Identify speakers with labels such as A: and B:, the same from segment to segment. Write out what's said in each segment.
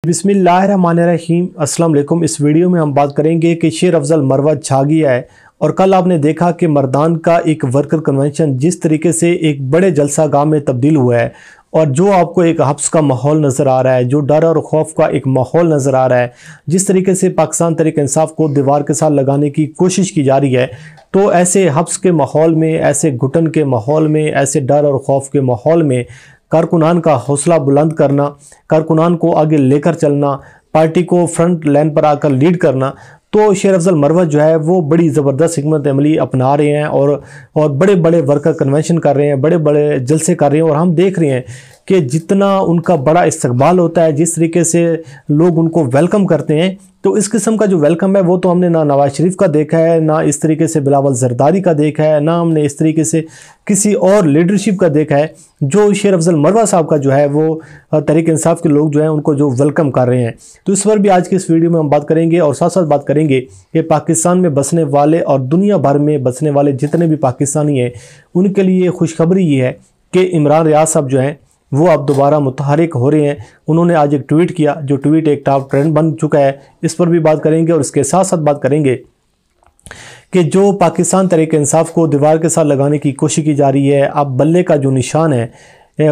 A: बिस्मिल्लाहिर्रहमानिर्रहीम। अस्सलाम वालेकुम। इस वीडियो में हम बात करेंगे कि शेर अफजल मरवा छा गया है। और कल आपने देखा कि मर्दान का एक वर्कर कन्वेंशन जिस तरीके से एक बड़े जलसा गाह में तब्दील हुआ है और जो आपको एक हब्स का माहौल नज़र आ रहा है, जो डर और खौफ का एक माहौल नज़र आ रहा है, जिस तरीके से पाकिस्तान तहरीक इंसाफ को दीवार के साथ लगाने की कोशिश की जा रही है, तो ऐसे हब्स के माहौल में, ऐसे घुटन के माहौल में, ऐसे डर और खौफ के माहौल में कारकुनान का हौसला बुलंद करना, कारकुनान को आगे लेकर चलना, पार्टी को फ्रंट लाइन पर आकर लीड करना, तो शेर अफजल मरवा जो है वो बड़ी ज़बरदस्त हिकमत अमली अपना रहे हैं और बड़े बड़े वर्कर कन्वेंशन कर रहे हैं, बड़े बड़े जलसे कर रहे हैं। और हम देख रहे हैं कि जितना उनका बड़ा इस्तकबाल होता है, जिस तरीके से लोग उनको वेलकम करते हैं, तो इस किस्म का जो वेलकम है वो तो हमने ना नवाज शरीफ का देखा है, ना इस तरीके से बिलावल जरदारी का देखा है, ना हमने इस तरीके से किसी और लीडरशिप का देखा है। जो शेर अफजल मरवा साहब का जो है वो तहरीक इंसाफ के लोग जो हैं उनको जो वेलकम कर रहे हैं, तो इस पर भी आज की इस वीडियो में हम बात करेंगे। और साथ साथ बात करेंगे कि पाकिस्तान में बसने वाले और दुनिया भर में बसने वाले जितने भी पाकिस्तानी हैं उनके लिए खुशखबरी ये है कि इमरान रियाज साहब जो हैं वो अब दोबारा मुतहरिक हो रहे हैं। उन्होंने आज एक ट्वीट किया, जो ट्वीट एक टॉप ट्रेंड बन चुका है, इस पर भी बात करेंगे। और इसके साथ साथ बात करेंगे कि जो पाकिस्तान तहरीक इंसाफ को दीवार के साथ लगाने की कोशिश की जा रही है, अब बल्ले का जो निशान है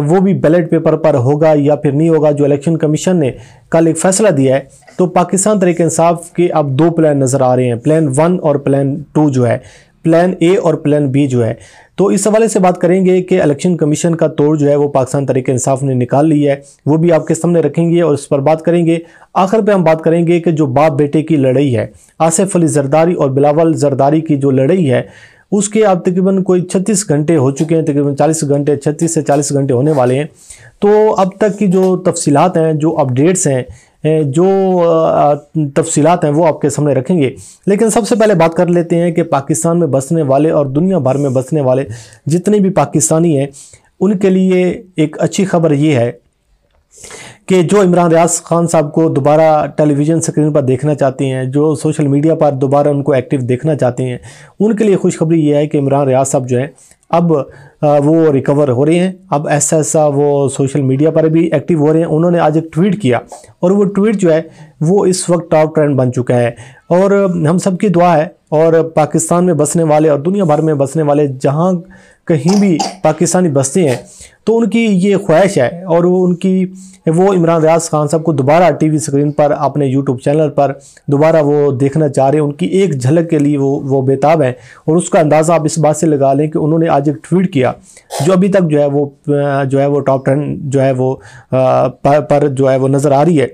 A: वो भी बैलेट पेपर पर होगा या फिर नहीं होगा। जो इलेक्शन कमीशन ने कल एक फ़ैसला दिया है, तो पाकिस्तान तहरीक इंसाफ के अब दो प्लान नज़र आ रहे हैं, प्लान 1 और प्लान 2 जो है, प्लान ए और प्लान बी जो है। तो इस हवाले से बात करेंगे कि इलेक्शन कमीशन का तोड़ जो है वो पाकिस्तान तहरीक इंसाफ ने निकाल लिया है, वो भी आपके सामने रखेंगे और इस पर बात करेंगे। आखिर पे हम बात करेंगे कि जो बाप बेटे की लड़ाई है, आसिफ अली जरदारी और बिलावल जरदारी की जो लड़ाई है, उसके अब तकरीबन कोई 36 घंटे हो चुके हैं, तकरीबन 40 घंटे, 36 से 40 घंटे होने वाले हैं। तो अब तक की जो तफसीलात हैं, जो अपडेट्स हैं, जो तफसीलात हैं वो आपके सामने रखेंगे। लेकिन सबसे पहले बात कर लेते हैं कि पाकिस्तान में बसने वाले और दुनिया भर में बसने वाले जितने भी पाकिस्तानी हैं उनके लिए एक अच्छी खबर ये है कि जो इमरान रियाज खान साहब को दोबारा टेलीविज़न स्क्रीन पर देखना चाहते हैं, जो सोशल मीडिया पर दोबारा उनको एक्टिव देखना चाहते हैं, उनके लिए खुशखबरी ये है कि इमरान रियाज साहब जो हैं अब वो रिकवर हो रहे हैं। अब ऐसा वो सोशल मीडिया पर भी एक्टिव हो रहे हैं। उन्होंने आज एक ट्वीट किया और वो ट्वीट जो है वो इस वक्त टॉप ट्रेंड बन चुका है। और हम सब की दुआ है, और पाकिस्तान में बसने वाले और दुनिया भर में बसने वाले जहाँ कहीं भी पाकिस्तानी बसते हैं, तो उनकी ये ख्वाहिश है और वो इमरान रियाज खान साहब को दोबारा टीवी स्क्रीन पर अपने यूट्यूब चैनल पर दोबारा वो देखना चाह रहे हैं। उनकी एक झलक के लिए वो बेताब है। और उसका अंदाज़ा आप इस बात से लगा लें कि उन्होंने आज एक ट्वीट किया जो अभी तक जो है वो टॉप ट्रेंड जो है वो पर जो है वो नज़र आ रही है।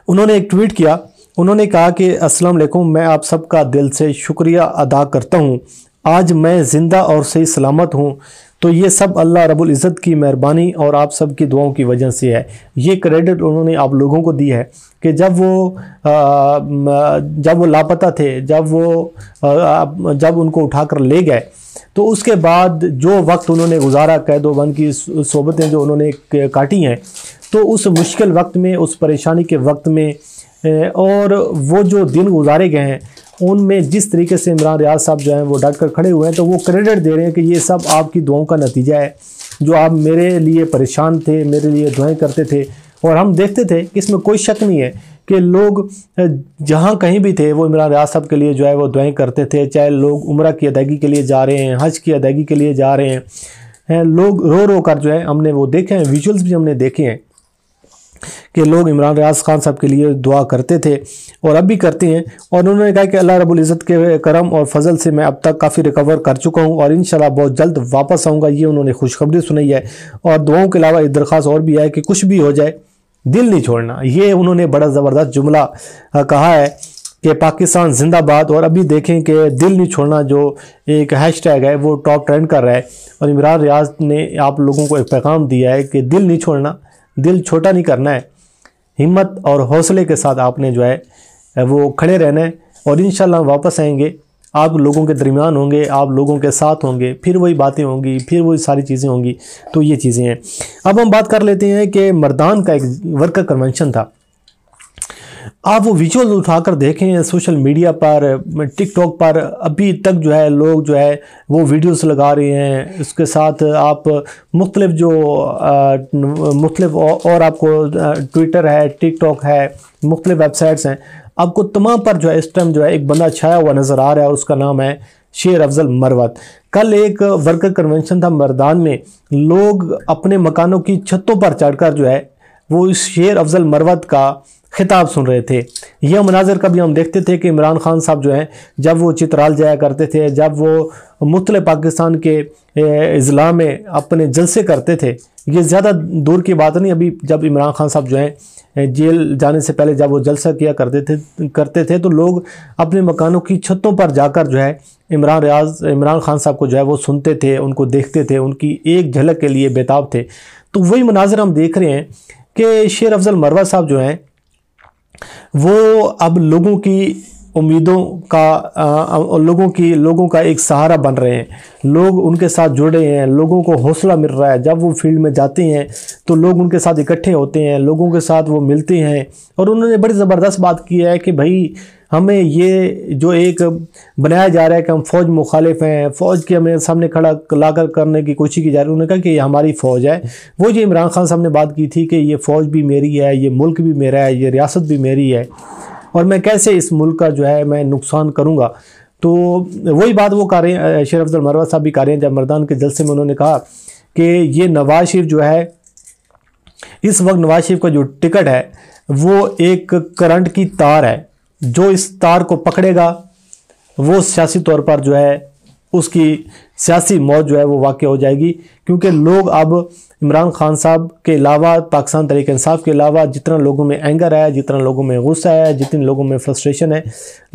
A: उन्होंने एक ट्वीट किया, उन्होंने कहा कि अस्सलाम वालेकुम, मैं आप सबका दिल से शुक्रिया अदा करता हूँ। आज मैं ज़िंदा और सही सलामत हूँ, तो ये सब अल्लाह रब्बुल इज़्ज़त की मेहरबानी और आप सब की दुआओं की वजह से है। ये क्रेडिट उन्होंने आप लोगों को दी है कि जब वो लापता थे, जब उनको उठाकर ले गए, तो उसके बाद जो वक्त उन्होंने गुजारा, कैदोबंद की सोबतें जो उन्होंने काटी हैं, तो उस मुश्किल वक्त में, उस परेशानी के वक्त में और वो जो दिन गुजारे गए हैं उनमें जिस तरीके से इमरान रियाज साहब जो हैं वो डट कर खड़े हुए हैं, तो वो क्रेडिट दे रहे हैं कि ये सब आपकी दुआओं का नतीजा है। जो आप मेरे लिए परेशान थे, मेरे लिए दुआएं करते थे, और हम देखते थे कि इसमें कोई शक नहीं है कि लोग जहाँ कहीं भी थे वो इमरान रियाज साहब के लिए जो है वो दुआएं करते थे। चाहे लोग उम्रा की अदायगी के लिए जा रहे हैं, हज की अदायगी के लिए जा रहे हैं, लोग रो रो कर जो है, हमने वो देखे हैं, विजुअल्स भी हमने देखे हैं कि लोग इमरान रियाज खान साहब के लिए दुआ करते थे और अब भी करते हैं। और उन्होंने कहा कि अल्लाह रब्बुल इज़्ज़त के करम और फजल से मैं अब तक काफ़ी रिकवर कर चुका हूं और इंशाल्लाह बहुत जल्द वापस आऊँगा। ये उन्होंने खुशखबरी सुनाई है। और दुआओं के अलावा एक दरख्वास्त और भी है कि कुछ भी हो जाए दिल नहीं छोड़ना। ये उन्होंने बड़ा ज़बरदस्त जुमला कहा है कि पाकिस्तान जिंदाबाद। और अभी देखें कि दिल नहीं छोड़ना जो एक हैशटैग है वो टॉप ट्रेंड कर रहा है। और इमरान रियाज ने आप लोगों को एक पैगाम दिया है कि दिल नहीं छोड़ना, दिल छोटा नहीं करना है, हिम्मत और हौसले के साथ आपने जो है वो खड़े रहना है। और इंशाल्लाह वापस आएंगे, आप लोगों के दरमियान होंगे, आप लोगों के साथ होंगे, फिर वही बातें होंगी, फिर वही सारी चीज़ें होंगी। तो ये चीज़ें हैं। अब हम बात कर लेते हैं कि मर्दान का एक वर्कर कन्वेंशन था। आप वो विजुअल उठाकर देखें सोशल मीडिया पर, टिकटॉक पर, अभी तक जो है लोग जो है वो वीडियोस लगा रहे हैं। इसके साथ आप मुख्तलिफ जो मुख्तलिफ और आपको ट्विटर है, टिकटॉक है, मुख्तलिफ वेबसाइट्स हैं, आपको तमाम पर जो है इस टाइम जो है एक बंदा छाया हुआ नज़र आ रहा है। उसका नाम है शेर अफजल मरवत। कल एक वर्कर कन्वेंशन था मर्दान में, लोग अपने मकानों की छतों पर चढ़कर जो है वो इस शेर अफजल मरवत का खिताब सुन रहे थे। यह मनाजर कभी हम देखते थे कि इमरान खान साहब जो हैं जब वो चित्राल जाया करते थे, जब वो मुख्तलिफ पाकिस्तान के अजला में अपने जलसे करते थे, ये ज़्यादा दूर की बात नहीं, अभी जब इमरान खान साहब जो हैं जेल जाने से पहले जब वो जलसा किया करते थे तो लोग अपने मकानों की छतों पर जाकर जो है इमरान खान साहब को जो है वो सुनते थे, उनको देखते थे, उनकी एक झलक के लिए बेताब थे। तो वही मनाजर हम देख रहे हैं कि शेर अफजल मरवत साहब जो हैं वो अब लोगों की उम्मीदों का लोगों का एक सहारा बन रहे हैं। लोग उनके साथ जुड़े हैं, लोगों को हौसला मिल रहा है। जब वो फील्ड में जाते हैं तो लोग उनके साथ इकट्ठे होते हैं, लोगों के साथ वो मिलते हैं। और उन्होंने बड़ी ज़बरदस्त बात की है कि भाई हमें ये जो एक बनाया जा रहा है कि हम फ़ौज मुखालिफ हैं, फ़ौज के हमें सामने खड़ा लाकर करने की कोशिश की जा रही है। उन्होंने कहा कि ये हमारी फ़ौज है। वो जो इमरान खान साहब ने बात की थी कि ये फ़ौज भी मेरी है, ये मुल्क भी मेरा है, ये रियासत भी मेरी है, और मैं कैसे इस मुल्क का जो है मैं नुकसान करूँगा। तो वही बात वो कर रहे हैं, शेर अफजल मरवत साहब भी कर रहे हैं। जब मर्दान के जलसे में उन्होंने कहा कि ये नवाज शरीफ जो है, इस वक्त नवाज शरीफ का जो टिकट है वो एक करंट की तार है, जो इस तार को पकड़ेगा वो सियासी तौर पर जो है उसकी सियासी मौत जो है वो वाक़ हो जाएगी। क्योंकि लोग अब इमरान खान साहब के अलावा, पाकिस्तान तहरीक इंसाफ के अलावा, जितना लोगों में एंगर है, जितना लोगों में गुस्सा है, जितने लोगों में फ्रस्ट्रेशन है,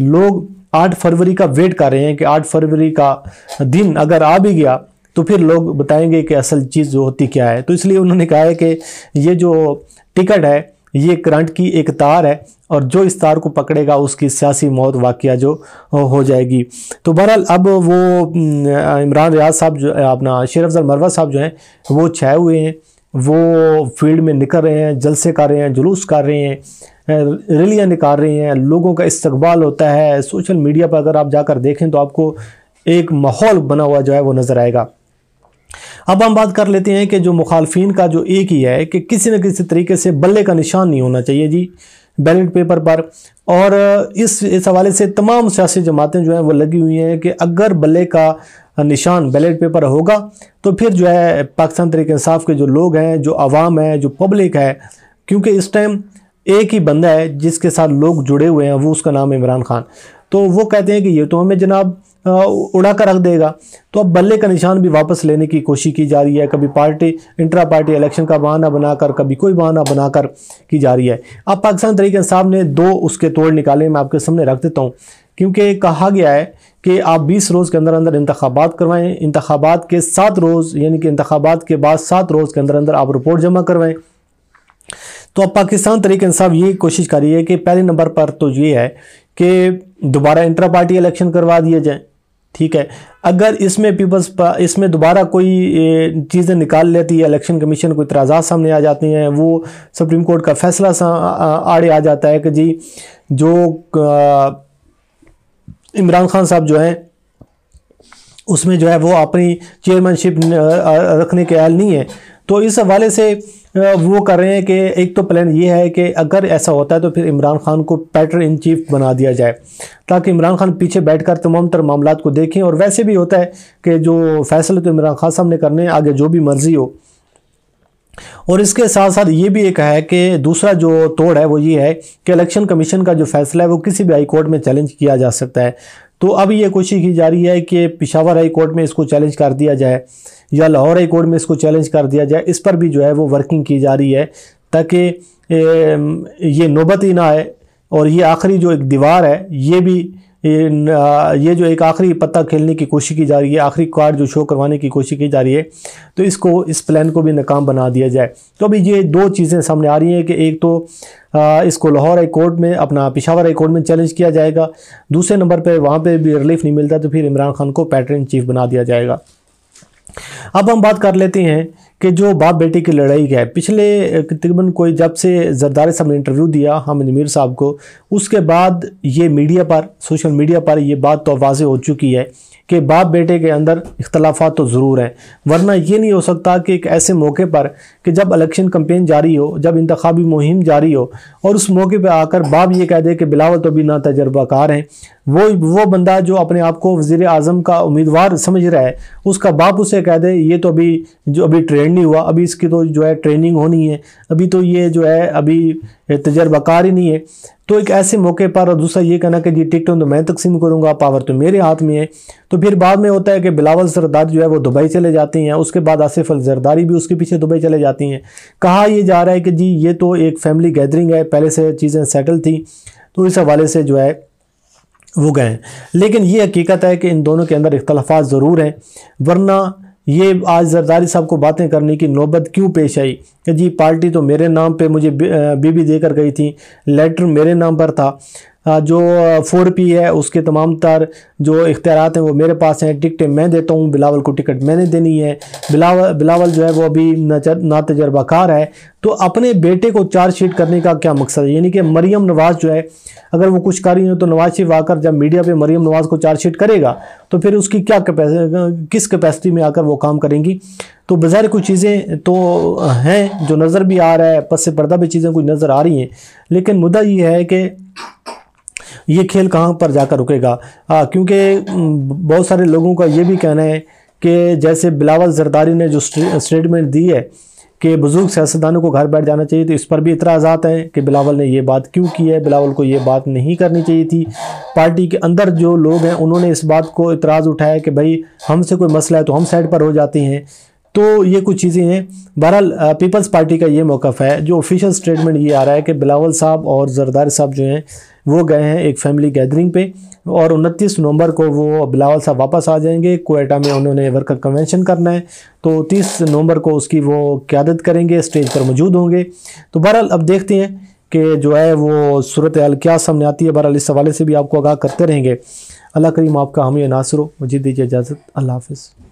A: लोग 8 फरवरी का वेट कर रहे हैं कि 8 फरवरी का दिन अगर आ भी गया तो फिर लोग बताएंगे कि असल चीज़ जो होती क्या है। तो इसलिए उन्होंने कहा है कि ये जो टिकट है ये करंट की एक तार है, और जो इस तार को पकड़ेगा उसकी सियासी मौत वाक़या जो हो जाएगी। तो बहरहाल अब वो इमरान रियाज साहब जो अपना शेर अफजल मरवत साहब जो हैं वो छाए हुए हैं, वो फील्ड में निकल रहे हैं, जलसे कर रहे हैं, जुलूस कर रहे हैं, रैलियाँ निकाल रहे हैं, लोगों का इस्तकबाल होता है। सोशल मीडिया पर अगर आप जाकर देखें तो आपको एक माहौल बना हुआ जो है वो नज़र आएगा। अब हम बात कर लेते हैं कि जो मुखालफिन का जो एक ही है कि किसी न किसी तरीके से बल्ले का निशान नहीं होना चाहिए जी बैलेट पेपर पर। और इस हवाले से तमाम सियासी जमातें जो हैं वो लगी हुई हैं कि अगर बल्ले का निशान बैलेट पेपर होगा तो फिर जो है पाकिस्तान तहरीक इंसाफ के जो लोग हैं, जो आवाम है, जो पब्लिक है, क्योंकि इस टाइम एक ही बंदा है जिसके साथ लोग जुड़े हुए हैं, वो उसका नाम है इमरान खान। तो वो कहते हैं कि ये तो हमें जनाब उड़ा कर रख देगा। तो अब बल्ले का निशान भी वापस लेने की कोशिश की जा रही है, कभी पार्टी इंट्रा पार्टी इलेक्शन का बहाना बनाकर, कभी कोई बहाना बनाकर की जा रही है। अब पाकिस्तान तहरीक इंसाफ ने 2 उसके तोड़ निकाले, मैं आपके सामने रख देता हूँ। क्योंकि कहा गया है कि आप 20 रोज़ के अंदर अंदर इंतखाबात करवाएं, इंतखाबात के 7 रोज़ यानी कि इंतखाबात के बाद 7 रोज़ के अंदर अंदर आप रिपोर्ट जमा करवाएं। तो अब पाकिस्तान तहरीक इंसाफ ये कोशिश कर रही है कि पहले नंबर पर तो ये है कि दोबारा इंट्रा पार्टी इलेक्शन करवा दिए जाएं, ठीक है। अगर इसमें दोबारा कोई चीज़ें निकाल लेती है इलेक्शन कमीशन, कोई इतराज़ात सामने आ जाती हैं, वो सुप्रीम कोर्ट का फैसला आड़े आ जाता है कि जी जो इमरान खान साहब जो हैं उसमें जो है वो अपनी चेयरमैनशिप रखने के अहल नहीं है। तो इस हवाले से वो कर रहे हैं कि एक तो प्लान ये है कि अगर ऐसा होता है तो फिर इमरान खान को पैटर इन चीफ बना दिया जाए, ताकि इमरान खान पीछे बैठकर तमाम तर मामलात को देखें। और वैसे भी होता है कि जो फैसले तो इमरान खान साहब ने करने, आगे जो भी मर्जी हो। और इसके साथ साथ ये भी एक है कि दूसरा जो तोड़ है वो ये है कि इलेक्शन कमीशन का जो फैसला है वो किसी भी हाई कोर्ट में चैलेंज किया जा सकता है। तो अब ये कोशिश की जा रही है कि पेशावर हाई कोर्ट में इसको चैलेंज कर दिया जाए या लाहौर हाई कोर्ट में इसको चैलेंज कर दिया जाए। इस पर भी जो है वो वर्किंग की जा रही है ताकि ये नौबत ही ना आए। और ये आखिरी जो एक दीवार है ये जो एक आखिरी पत्ता खेलने की कोशिश की जा रही है, आखिरी कार्ड जो शो करवाने की कोशिश की जा रही है, तो इस प्लान को भी नाकाम बना दिया जाए। तो अभी ये 2 चीज़ें सामने आ रही हैं कि एक तो इसको लाहौर हाई कोर्ट में, अपना पेशावर हाई कोर्ट में चैलेंज किया जाएगा, दूसरे नंबर पे वहाँ पे भी रिलीफ नहीं मिलता तो फिर इमरान खान को पैटर इन चीफ बना दिया जाएगा। अब हम बात कर लेते हैं कि जो बाप बेटे की लड़ाई है, पिछले तकरीबन कोई जब से जरदारी साहब ने इंटरव्यू दिया हामिद मीर साहब को, उसके बाद ये मीडिया पर, सोशल मीडिया पर ये बात तो वाज़ेह हो चुकी है कि बाप बेटे के अंदर इख्तलाफात तो ज़रूर हैं। वरना ये नहीं हो सकता कि एक ऐसे मौके पर कि जब इलेक्शन कैंपेन जारी हो, जब इंतखाबी मुहिम जारी हो, और उस मौके पर आकर बाप ये कह दे कि बिलावल तो भी ना तजर्बाकार हैं। वो बंदा जो अपने आप को वज़ीर आज़म का उम्मीदवार समझ रहा है, उसका बाप उसे कह दे ये तो अभी ट्रेन नहीं हुआ, अभी इसकी तो जो है ट्रेनिंग होनी है, अभी तो ये जो है अभी तजर्बाकार ही नहीं है। तो एक ऐसे मौके पर, और दूसरा ये कहना कि जी टिकटें तो मैं तकसीम करूँगा, पावर तो मेरे हाथ में है। तो फिर बाद में होता है कि बिलावल जरदारी जो है वो दुबई चले जाती हैं, उसके बाद आसिफ अल जरदारी भी उसके पीछे दुबई चले जाती हैं। कहा यह जा रहा है कि जी ये तो एक फैमिली गैदरिंग है, पहले से चीज़ें सेटल थी, तो इस हवाले से जो है वो गए हैं। लेकिन ये हकीकत है कि इन दोनों के अंदर इख्तलाफात ज़रूर हैं। वरना ये आज जरदारी साहब को बातें करने की नौबत क्यों पेश आई कि जी पार्टी तो मेरे नाम पे मुझे बीबी देकर गई थी, लेटर मेरे नाम पर था, जो 4P है उसके तमाम तर जो इख्तियारात हैं वो मेरे पास हैं, टिकटें मैं देता हूँ, बिलावल को टिकट मैंने देनी है, बिलावल जो है वो अभी ना तजर्बाकार है। तो अपने बेटे को चार्जशीट करने का क्या मकसद है? यानी कि मरीम नवाज़ जो है अगर वो कुछ कर रही है तो नवाज शरीफ आकर जब मीडिया पे मरीम नवाज़ को चार्जशीट करेगा तो फिर उसकी क्या किस कैपेसिटी में आकर वो काम करेंगी? तो बाज़ार कुछ चीज़ें तो हैं जो नज़र भी आ रहा है, पस से पर्दा भी चीज़ें कुछ नज़र आ रही हैं। लेकिन मुद्दा ये है कि ये खेल कहाँ पर जाकर रुकेगा, क्योंकि बहुत सारे लोगों का ये भी कहना है कि जैसे बिलावल जरदारी ने जो स्टेटमेंट दी है कि बुजुर्ग सियासतदानों को घर बैठ जाना चाहिए, तो इस पर भी इतराज़ात हैं कि बिलावल ने ये बात क्यों की है, बिलावल को ये बात नहीं करनी चाहिए थी। पार्टी के अंदर जो लोग हैं उन्होंने इस बात को इतराज़ उठाया कि भाई हमसे कोई मसला है तो हम साइड पर हो जाते हैं। तो ये कुछ चीज़ें हैं। बहरहाल पीपल्स पार्टी का ये मौक़िफ़ है, जो ऑफिशियल स्टेटमेंट ये आ रहा है कि बिलावल साहब और जरदारी साहब जो हैं वो गए हैं एक फैमिली गैदरिंग पे, और 29 नवंबर को वो बिलावल साहब वापस आ जाएंगे। क्वेटा में उन्होंने वर्कर कन्वेंशन करना है, तो 30 नवंबर को उसकी वो क़यादत करेंगे, स्टेज पर मौजूद होंगे। तो बहरहाल अब देखते हैं कि जो है वो सूरत हाल क्या सामने आती है। बहरहाल इस हवाले से भी आपको आगाह करते रहेंगे। अल्लाह करीम आपका हामी नासिर हो। मुझे दीजिए इजाज़त। अल्लाह हाफ़िज़।